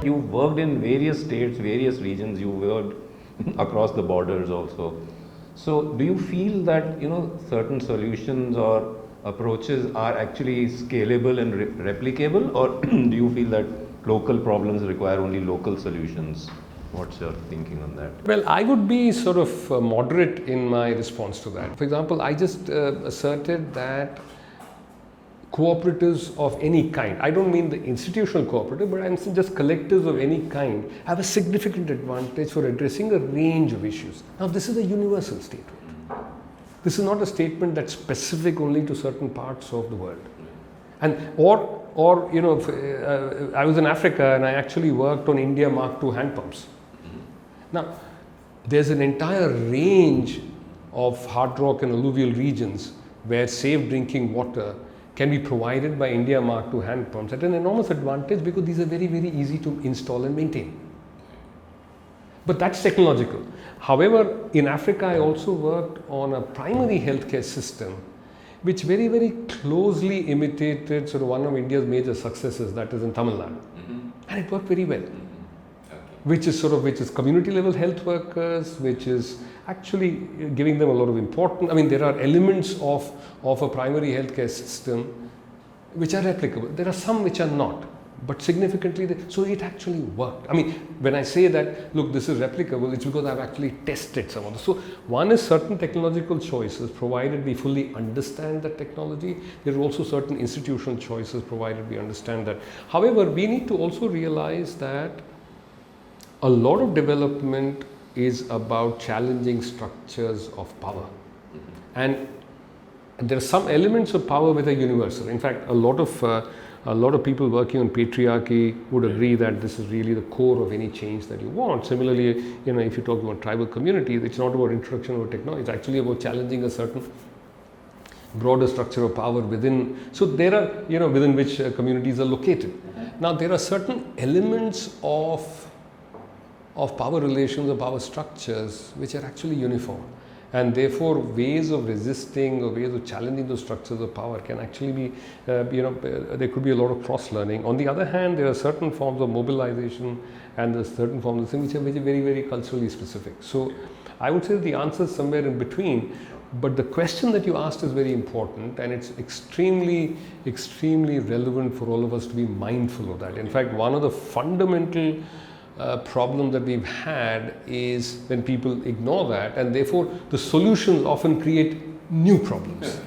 you worked in various states, various regions, you worked across the borders also. So do you feel that, certain solutions or approaches are actually scalable and replicable, or do you feel that local problems require only local solutions? What's your thinking on that? Well, I would be sort of moderate in my response to that. For example, I just asserted that cooperatives of any kind, I don't mean the institutional cooperative, but I'm saying just collectives of any kind, have a significant advantage for addressing a range of issues. Now, this is a universal statement. This is not a statement that's specific only to certain parts of the world. And I was in Africa and I actually worked on India Mark II hand pumps. Now, there's an entire range of hard rock and alluvial regions where safe drinking water can be provided by India Mark II hand pumps at an enormous advantage, because these are very, very easy to install and maintain. But that's technological. However, in Africa, I also worked on a primary healthcare system which very, very closely imitated sort of one of India's major successes, that is in Tamil Nadu. And it worked very well. Which is community level health workers, which is actually giving them a lot of importance. I mean, there are elements of a primary healthcare system which are replicable. There are some which are not, but significantly, so it actually worked. I mean, when I say that, look, this is replicable, it's because I've actually tested some of this. So one is certain technological choices, provided we fully understand the technology. There are also certain institutional choices, provided we understand that. However, we need to also realize that a lot of development is about challenging structures of power. And there are some elements of power which are universal. In fact, a lot of people working on patriarchy would agree that this is really the core of any change that you want. Similarly, if you talk about tribal communities, it's not about introduction of technology, it's actually about challenging a certain broader structure of power within. So there are, within which communities are located. Now, there are certain elements of power relations or power structures which are actually uniform, and therefore ways of resisting or ways of challenging those structures of power can actually be, there could be a lot of cross learning. On the other hand, there are certain forms of mobilization and there are certain forms of things which are very, very culturally specific. So I would say that the answer is somewhere in between, but the question that you asked is very important, and it's extremely relevant for all of us to be mindful of that. In fact, one of the fundamental problem that we've had is when people ignore that, and therefore the solutions often create new problems.